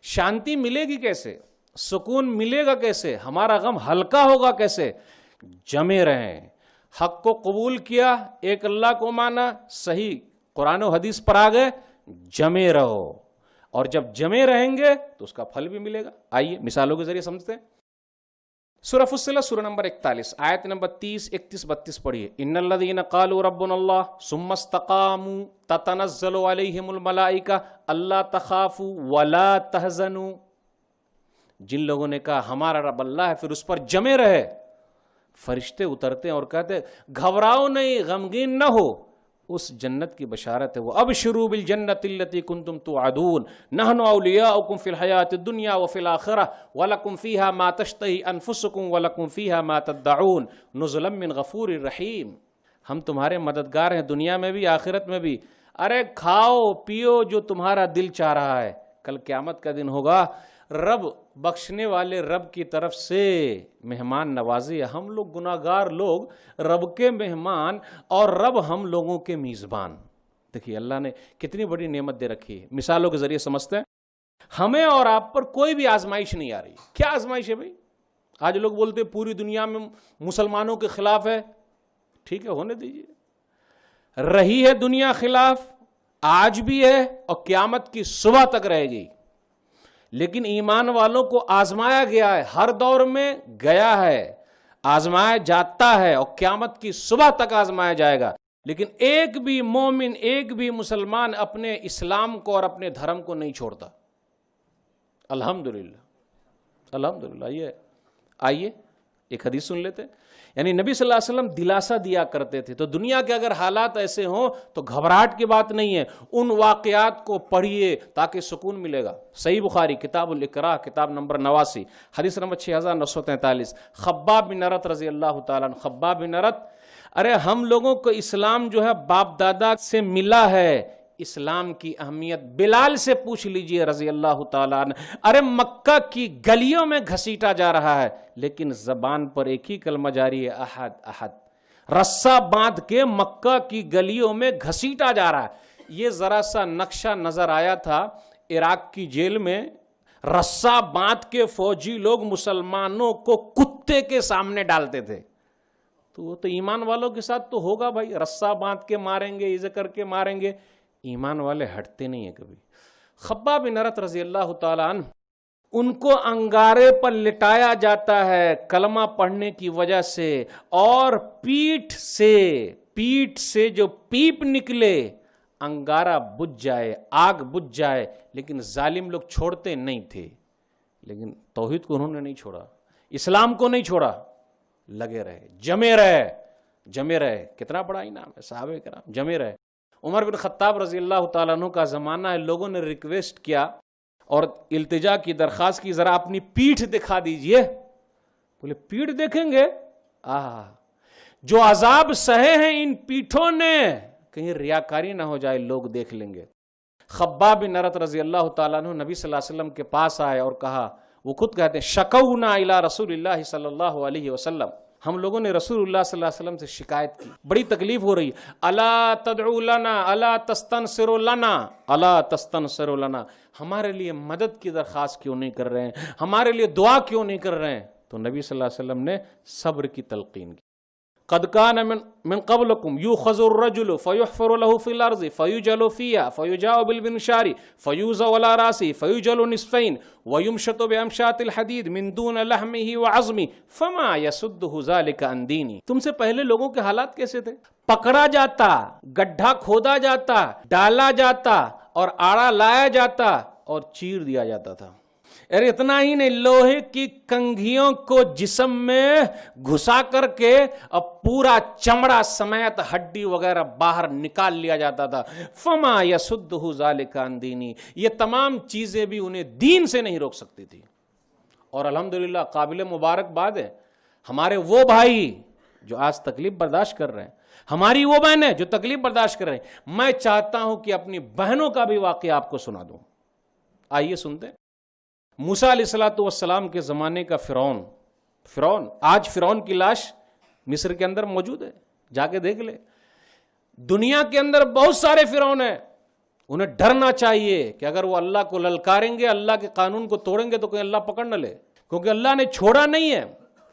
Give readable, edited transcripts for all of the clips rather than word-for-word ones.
شانتی ملے گی کیسے؟ سکون ملے گا کیسے؟ ہمارا غم ہلکا ہوگا کیسے؟ جمے رہیں، حق کو قبول کیا، ایک اللہ کو مانا، صحیح قرآن و حدیث پر آ گئے، جمے رہو، اور جب جمے رہیں گے تو اس کا پھل بھی ملے گا۔ آئیے مثالوں کے ذریعے سمجھتے ہیں۔ سورہ فصلت سورہ نمبر 41 آیت نمبر 30 31 32 پڑھیے۔ ان الذین قالوا ربنا اللہ ثم استقاموا تتنزل علیہم الملائکہ الا تخافوا ولا تحزنوا، جن لوگوں نے کہا ہمارا رب اللہ ہے پھر اس پر جمے رہے، فرشتے اترتے ہیں اور کہتے ہیں گھبراؤ نہیں، غمگین نہ ہو، اس جنت کی بشارت ہے وہ، ابشروا بالجنۃ التی کنتم توعدون نحن اولیاؤکم فی الحیاۃ الدنیا وفی الآخرہ ولکم فیہا ما تشتہی انفسکم ولکم فیہا ما تدعون نزلا من غفور رحیم، ہم تمہارے مددگار ہیں دنیا میں بھی آخرت میں بھی، ارے کھاؤ پیو جو تمہارا دل چاہ رہا ہے، کل قیامت کا دن ہوگا، رب بخشنے والے رب کی طرف سے مہمان نوازی ہے، ہم لوگ گناہگار لوگ رب کے مہمان اور رب ہم لوگوں کے میزبان۔ دیکھیے اللہ نے کتنی بڑی نعمت دے رکھی ہے، مثالوں کے ذریعے سمجھتے ہیں۔ ہمیں اور آپ پر کوئی بھی آزمائش نہیں آ رہی، کیا آزمائش ہے بھائی؟ آج لوگ بولتے ہیں پوری دنیا میں مسلمانوں کے خلاف ہے، ٹھیک ہے ہونے دیجیے، رہی ہے دنیا خلاف، آج بھی ہے اور قیامت کی صبح تک رہے گی، لیکن ایمان والوں کو آزمایا گیا ہے، ہر دور میں گیا ہے، آزمایا جاتا ہے اور قیامت کی صبح تک آزمایا جائے گا، لیکن ایک بھی مومن، ایک بھی مسلمان اپنے اسلام کو اور اپنے دھرم کو نہیں چھوڑتا۔ الحمدللہ الحمدللہ۔ آئیے ایک حدیث سن لیتے ہیں، یعنی نبی صلی اللہ علیہ وسلم دلاسا دیا کرتے تھے، تو دنیا کے اگر حالات ایسے ہوں تو گھبراہٹ کی بات نہیں ہے، ان واقعات کو پڑھیے تاکہ سکون ملے گا۔ صحیح بخاری کتاب الاکراہ کتاب نمبر 89 حدیث نمبر 6943، خباب بن ارت رضی اللہ تعالیٰ عنہ، خباب بن ارت، ارے ہم لوگوں کو اسلام جو ہے باپ دادا سے ملا ہے، اسلام کی اہمیت بلال سے پوچھ لیجئے رضی اللہ تعالیٰ عنہ، ارے مکہ کی گلیوں میں گھسیٹا جا رہا ہے لیکن زبان پر ایک ہی کلمہ جاری ہے، احد احد، رسہ باندھ کے مکہ کی گلیوں میں گھسیٹا جا رہا ہے۔ یہ ذرا سا نقشہ نظر آیا تھا عراق کی جیل میں، رسہ باندھ کے فوجی لوگ مسلمانوں کو کتے کے سامنے ڈالتے تھے، تو وہ تو ایمان والوں کے ساتھ تو ہوگا بھائی، رسہ باندھ کے ماریں گے، ایزے کر کے ماریں گے، ایمان والے ہٹتے نہیں ہیں کبھی۔ خباب بن ارت رضی اللہ تعالیٰ عنہ، ان کو انگارے پر لٹایا جاتا ہے کلمہ پڑھنے کی وجہ سے، اور پیٹھ سے جو پیپ نکلے انگارہ بجھ جائے، آگ بجھ جائے، لیکن ظالم لوگ چھوڑتے نہیں تھے، لیکن توحید کو انہوں نے نہیں چھوڑا، اسلام کو نہیں چھوڑا، لگے رہے، جمے رہے۔ کتنا بڑا انعام ہے، صحابہ کرام جمے رہے۔ عمر بن خطاب رضی اللہ تعالیٰ عنہ کا زمانہ ہے، لوگوں نے ریکویسٹ کیا اور التجا کی، درخواست کی، ذرا اپنی پیٹھ دکھا دیجئے۔ بولے پیٹھ دیکھیں گے؟ جو عذاب سہے ہیں ان پیٹھوں نے، کہیں ریاکاری نہ ہو جائے، لوگ دیکھ لیں گے۔ خباب بن ارت رضی اللہ تعالیٰ عنہ نبی صلی اللہ علیہ وسلم کے پاس آئے اور کہا، وہ خود کہتے ہیں شکونا الی رسول اللہ صلی اللہ علیہ وسلم، ہم لوگوں نے رسول اللہ صلی اللہ علیہ وسلم سے شکایت کی، بڑی تکلیف ہو رہی ہے، الا تدعو لنا الا تستنصر لنا الا تستنصر لنا، ہمارے لیے مدد کی درخواست کیوں نہیں کر رہے ہیں، ہمارے لیے دعا کیوں نہیں کر رہے ہیں؟ تو نبی صلی اللہ علیہ وسلم نے صبر کی تلقین کی۔ قد كان من قبلكم يؤخذ الرجل فيحفر له في الارض فيجعل فيها فيجاء بالمنشار فيوضع على راسه فيجعل نصفين ويمشط بامشاط الحديد من دون لحمه وعظمه فما يسده ذلك عن ديني۔ تم سے پہلے لوگوں کے حالات کیسے تھے؟ پکڑا جاتا، گڈھا کھودا جاتا، ڈالا جاتا اور آڑا لایا جاتا اور چیر دیا جاتا تھا۔ ارے اتنا ہی نہیں، لوہے کی کنگھیوں کو جسم میں گھسا کر کے اب پورا چمڑا سمیت ہڈی وغیرہ باہر نکال لیا جاتا تھا۔ فما یسدہ ذالک عن دینی، یہ تمام چیزیں بھی انہیں دین سے نہیں روک سکتی تھی۔ اور الحمدللہ قابل مبارک بات ہے، ہمارے وہ بھائی جو آج تکلیف برداشت کر رہے ہیں، ہماری وہ بہنیں جو تکلیف برداشت کر رہے ہیں، میں چاہتا ہوں کہ اپنی بہنوں کا بھی واقعہ آپ کو سنا دوں۔ آئیے سنتے ہیں۔ موسیٰ علیہ السلام کے زمانے کا فرعون، آج فرعون کی لاش مصر کے اندر موجود ہے، جا کے دیکھ لے۔ دنیا کے اندر بہت سارے فرعون ہیں، انہیں ڈرنا چاہیے کہ اگر وہ اللہ کو للکاریں گے، اللہ کے قانون کو توڑیں گے تو کہیں اللہ پکڑ نہ لے، کیونکہ اللہ نے چھوڑا نہیں ہے۔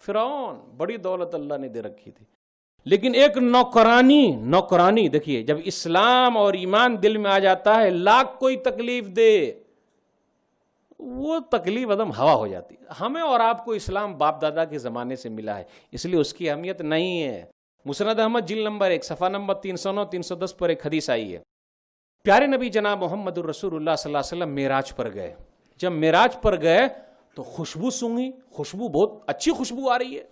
فرعون بڑی دولت اللہ نے دے رکھی تھی، لیکن ایک نوکرانی دیکھیے، جب اسلام اور ایمان دل میں آ جاتا ہے، لاکھ کوئی تکلیف دے، وہ تکلیف عدم ہوا ہو جاتی ہے۔ ہمیں اور آپ کو اسلام باپ دادا کے زمانے سے ملا ہے، اس لیے اس کی اہمیت نہیں ہے۔ مسند احمد جلد نمبر 1 صفحہ نمبر 309 310 پر ایک حدیث آئی ہے، پیارے نبی جناب محمد الرسول اللہ صلی اللہ علیہ وسلم معراج پر گئے۔ جب معراج پر گئے تو خوشبو سونگی، خوشبو بہت اچھی خوشبو آ رہی ہے۔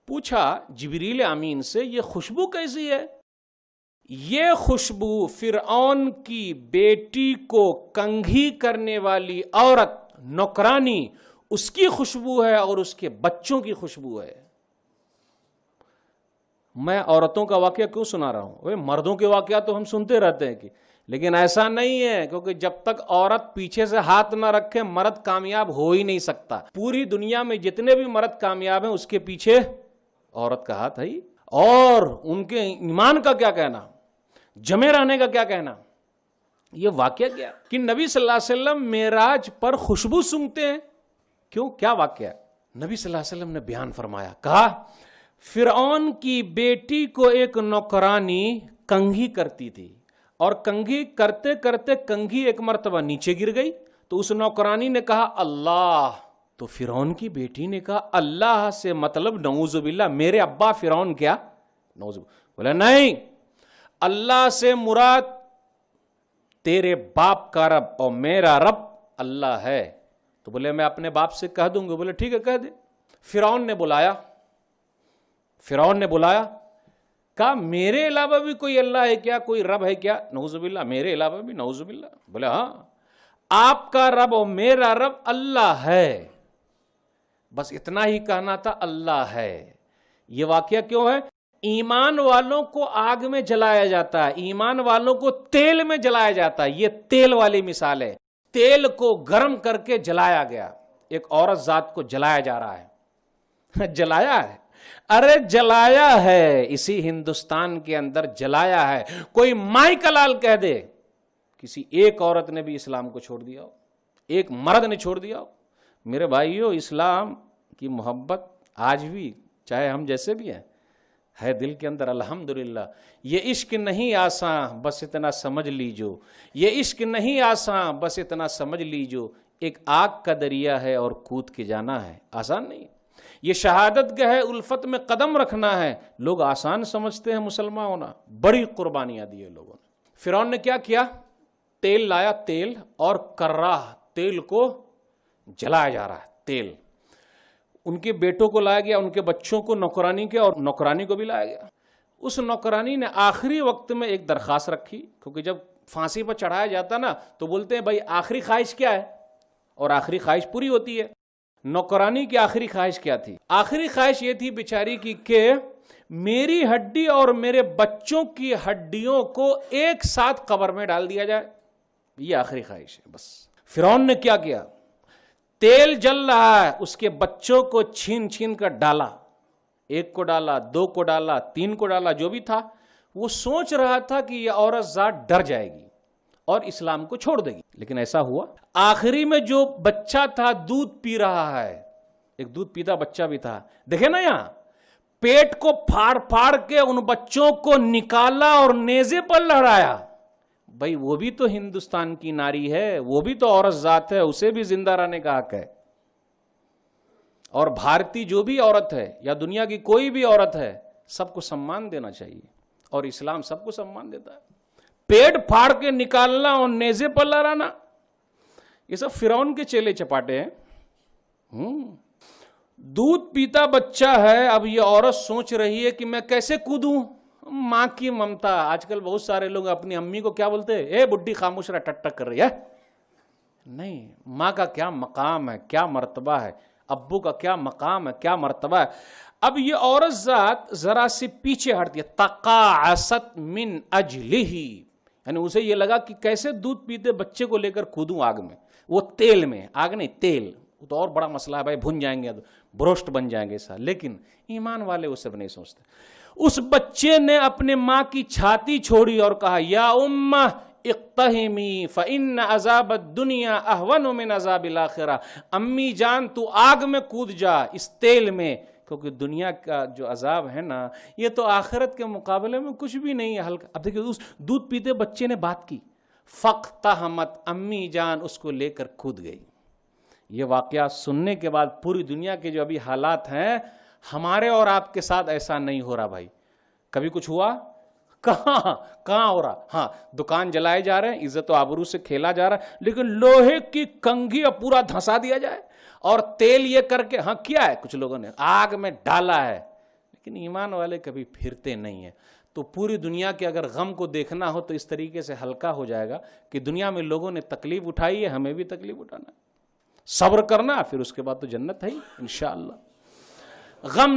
پوچھا جبریل امین سے، یہ خوشبو کیسی ہے؟ یہ خوشبو فرعون کی بیٹی کو کنگھی کرنے والی عورت نوکرانی، اس کی خوشبو ہے اور اس کے بچوں کی خوشبو ہے۔ میں عورتوں کا واقعہ کیوں سنا رہا ہوں؟ مردوں کے واقعات تو ہم سنتے رہتے ہیں لیکن ایسا نہیں ہے، کیونکہ جب تک عورت پیچھے سے ہاتھ نہ رکھے مرد کامیاب ہو ہی نہیں سکتا۔ پوری دنیا میں جتنے بھی مرد کامیاب ہیں اس کے پیچھے عورت کا ہاتھ ہے ہی۔ اور ان کے ایمان کا کیا کہنا، جمے رہنے کا کیا کہنا۔ یہ واقعہ کیا کہ نبی صلی اللہ علیہ وسلم معراج پر خوشبو سونگتے ہیں، کیوں؟ کیا واقعہ ہے؟ نبی صلی اللہ علیہ وسلم نے بیان فرمایا، کہا فرعون کی بیٹی کو ایک نوکرانی کنگھی کرتی تھی، اور کنگھی کرتے کرتے کنگھی ایک مرتبہ نیچے گر گئی، تو اس نوکرانی نے کہا اللہ، تو فرعون کی بیٹی نے کہا اللہ سے مطلب نعوذ باللہ میرے ابا فرعون کیا؟ نعوذ باللہ۔ بولا نہیں، اللہ سے مراد تیرے باپ کا رب اور میرا رب اللہ ہے۔ تو بولے میں اپنے باپ سے کہہ دوں گا۔ بولے ٹھیک ہے کہہ دے۔ فرعون نے بلایا، کہا میرے علاوہ بھی کوئی اللہ ہے کیا، کوئی رب ہے کیا؟ نعوذ باللہ، میرے علاوہ بھی، نعوذ باللہ۔ بولے ہاں، آپ کا رب اور میرا رب اللہ ہے، بس اتنا ہی کہنا تھا، اللہ ہے۔ یہ واقعہ کیوں ہے؟ ایمان والوں کو آگ میں جلایا جاتا ہے، ایمان والوں کو تیل میں جلایا جاتا ہے۔ یہ تیل والی مثال ہے، تیل کو گرم کر کے جلایا گیا، ایک عورت ذات کو جلایا جا رہا ہے۔ جلایا ہے، ارے جلایا ہے، اسی ہندوستان کے اندر جلایا ہے۔ کوئی مائی کا لال کہہ دے کسی ایک عورت نے بھی اسلام کو چھوڑ دیا ہو، ایک مرد نے چھوڑ دیا ہو؟ میرے بھائیو، اسلام کی محبت آج بھی چاہے ہم جیسے بھی ہیں ہے دل کے اندر، الحمدللہ۔ یہ عشق نہیں آسان، بس اتنا سمجھ لیجو، یہ عشق نہیں آسان، بس اتنا سمجھ لیجو، ایک آگ کا دریا ہے اور کود کے جانا ہے، آسان نہیں۔ یہ شہادت گہ ہے، الفت میں قدم رکھنا ہے۔ لوگ آسان سمجھتے ہیں مسلمان ہونا، بڑی قربانیاں دی ہے لوگوں نے۔ فرعون نے کیا کیا؟ تیل لایا، تیل اور کرا، تیل کو جلایا جا رہا ہے، تیل۔ ان کے بیٹوں کو لایا گیا، ان کے بچوں کو، نوکرانی کے، اور نوکرانی کو بھی لایا گیا۔ اس نوکرانی نے آخری وقت میں ایک درخواست رکھی، کیونکہ جب پھانسی پر چڑھایا جاتا نا تو بولتے ہیں بھائی آخری خواہش کیا ہے، اور آخری خواہش پوری ہوتی ہے۔ نوکرانی کی آخری خواہش کیا تھی؟ آخری خواہش یہ تھی بیچاری کی کہ میری ہڈی اور میرے بچوں کی ہڈیوں کو ایک ساتھ قبر میں ڈال دیا جائے، یہ آخری خواہش ہے بس۔ فرعون نے کیا کیا؟ تیل جل رہا ہے، اس کے بچوں کو چھین چھین کر ڈالا، ایک کو ڈالا، دو کو ڈالا، تین کو ڈالا، جو بھی تھا۔ وہ سوچ رہا تھا کہ یہ عورت ذات ڈر جائے گی اور اسلام کو چھوڑ دے گی، لیکن ایسا ہوا۔ آخری میں جو بچہ تھا دودھ پی رہا ہے، ایک دودھ پیتا بچہ بھی تھا، دیکھیں نا یہاں پیٹ کو پھاڑ پھاڑ کے ان بچوں کو نکالا اور نیزے پر لہرایا۔ بھائی وہ بھی تو ہندوستان کی ناری ہے، وہ بھی تو عورت ذات ہے، اسے بھی زندہ رہنے کا حق ہے۔ اور بھارتی جو بھی عورت ہے یا دنیا کی کوئی بھی عورت ہے، سب کو سمان دینا چاہیے، اور اسلام سب کو سمان دیتا ہے۔ پیٹ پھاڑ کے نکالنا اور نیزے پر لہرانا، یہ سب فرعون کے چیلے چپاٹے ہیں۔ دودھ پیتا بچہ ہے، اب یہ عورت سوچ رہی ہے کہ میں کیسے کودوں۔ ماں کی ممتا، آج کل بہت سارے لوگ اپنی امی کو کیا بولتے ہیں؟ اے بڈھی خاموش رہ، ٹک ٹک کر رہی ہے۔ نہیں، ماں کا کیا مقام ہے، کیا مرتبہ ہے، ابو کا کیا مقام ہے، کیا مرتبہ ہے۔ اب یہ عورت ذات ذرا سی پیچھے ہٹتی ہے، تقاعست من اجلہ، یعنی اسے یہ لگا کہ کیسے دودھ پیتے بچے کو لے کر کودوں آگ میں، وہ تیل میں، آگ نہیں تیل، وہ تو اور بڑا مسئلہ ہے بھائی، بھن جائیں گے، بروسٹ بن جائیں گے سا۔ لیکن ایمان والے وہ سب نہیں سوچتے۔ اس بچے نے اپنے ماں کی چھاتی چھوڑی اور کہا یا امہ اقتحمی فإن عذاب الدنیا اہون من عذاب الآخرہ، امی جان تو آگ میں کود جا، اس تیل میں، کیونکہ دنیا کا جو عذاب ہے نا یہ تو آخرت کے مقابلے میں کچھ بھی نہیں ہے، ہلکا۔ اب دیکھیں اس دودھ پیتے بچے نے بات کی، فاقتحمت، امی جان اس کو لے کر کود گئی۔ یہ واقعہ سننے کے بعد پوری دنیا کے جو ابھی حالات ہیں، ہمارے اور آپ کے ساتھ ایسا نہیں ہو رہا بھائی۔ کبھی کچھ ہوا؟ کہاں ہو رہا؟ ہاں دکان جلائے جا رہے ہیں، عزت و آبرو سے کھیلا جا رہا ہے، لیکن لوہے کی کنگھی پورا دھنسا دیا جائے اور تیل یہ کر کے، ہاں کیا ہے کچھ لوگوں نے، آگ میں ڈالا ہے، لیکن ایمان والے کبھی پھرتے نہیں ہیں۔ تو پوری دنیا کے اگر غم کو دیکھنا ہو تو اس طریقے سے ہلکا ہو جائے گا کہ دنیا میں لوگوں نے تکلیف اٹھائی ہے، ہمیں بھی تکلیف اٹھانا ہے، صبر کرنا، پھر اس کے بعد تو جنت ہے ہی انشاءاللہ۔ غم